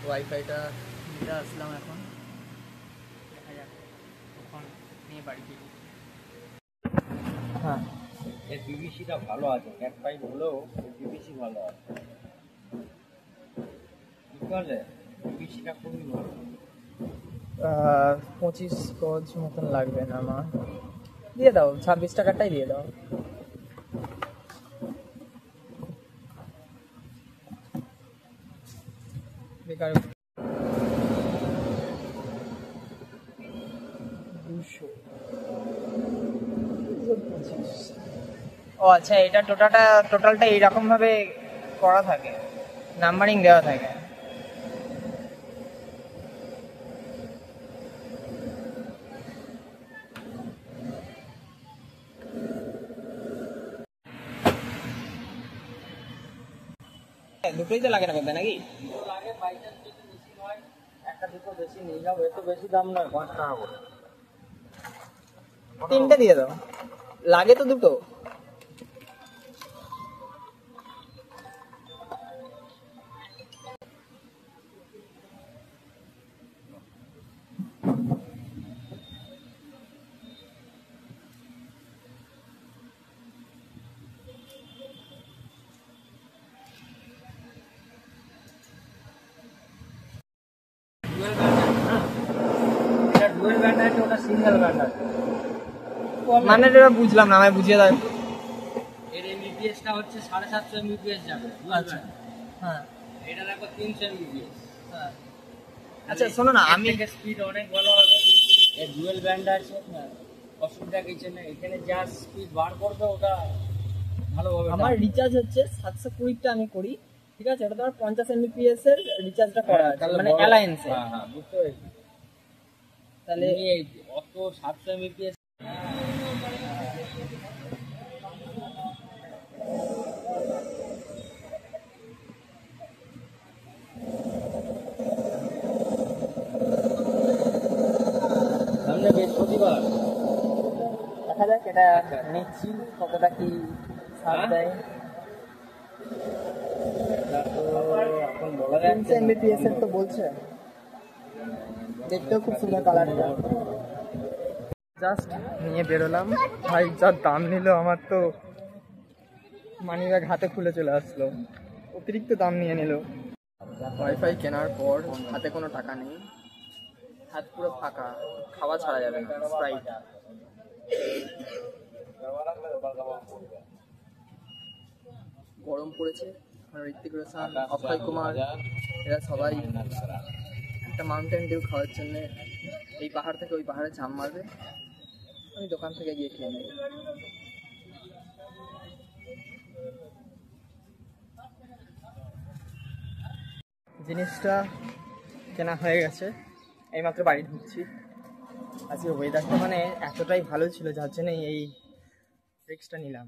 ওয়াইফাইটা নিতে আসলাম এখন, দেখা যাক কখন নিয়ে বাড়ি ফিরি। হ্যাঁ, এর বিবিসিটা ভালো আছে, ক্যাট ফাইভ হলেও বিবিসি ভালো আছে, বুঝতে পারলে? বিবিসিটা খুবই ভালো। 25 গজ মতন লাগবে না আমার, দিয়ে দাও 26 টাকাটাই দিয়ে দাও। বেকার 200। ও আচ্ছা, এটা টোটালটা এইরকম ভাবে করা থাকে, নাম্বারিং দেওয়া থাকে। দুটোই তো লাগে না করতে নাকি? লাগে বাইচান্স যদি বেশি হয়, একটা দুটো বেশি নিয়ে যাও, এত বেশি দাম নয়, 5 টাকা করে। 3টে দিয়ে দাও, লাগে তো দুটো। এটা ডুয়েল ব্যান্ড আছে, ওটা সিঙ্গেল ব্যান্ড আছে। মানে এটা বুঝলাম না, আমায় বুঝিয়ে দাও। এর এমবিপিএসটা হচ্ছে 750 এমবিপিএস যাবে। আচ্ছা, হ্যাঁ এটা দেখো 300 এমবিপিএস। হ্যাঁ। আচ্ছা শোনো না, আমি স্পিড অনেক ভালো হবে। এর ডুয়েল ব্যান্ড আছে, অসুবিধা কিছু নেই। এখানে যা স্পিড বার করবে ওটা ভালোভাবে। আমার রিচার্জ হচ্ছে 720টা আমি করি, ঠিক আছে? এটা তোমার 50 এমবিপিএস এর রিচার্জটা করা আছে, মানে অ্যালায়েন্সে। হ্যাঁ হ্যাঁ, বুঝতে পেরেছি। তাহলে এই অত 700 এমবিপিএস সামনে বৃহস্পতিবার, দেখা যাক এটা নিচ্ছি কতটা কি ছাড় দেয়। তো এখন বলা 300 যাচ্ছে এমবিপিএস এর তো বলছে, দেখতেও খুব সুন্দর কালারটা। জাস্ট নিয়ে বেরোলাম, ভাই যা দাম নিল আমার তো মানিব্যাগ হাতে খুলে চলে আসলো, অতিরিক্ত দাম নিয়ে নিল। ওয়াইফাই কেনার পর হাতে কোনো টাকা নেই, হাত পুরো ফাঁকা, খাওয়া ছাড়া যাবে না। স্প্রাইট গরম পড়েছে, ঋত্বিক রোশন, অক্ষয় কুমার এরা সবাই একটা মাউন্টেন ডিউ খাওয়ার জন্য এই পাহাড় থেকে ওই পাহাড়ে ঝাঁপ মারবে, আমি দোকান থেকে গিয়ে খেয়ে নেব। জিনিসটা কেনা হয়ে গেছে, এইমাত্র বাড়ি ঢুকছি। আজকে ওয়েদারটা মানে এতটাই ভালো ছিল, যার জন্য এই রিস্কটা নিলাম।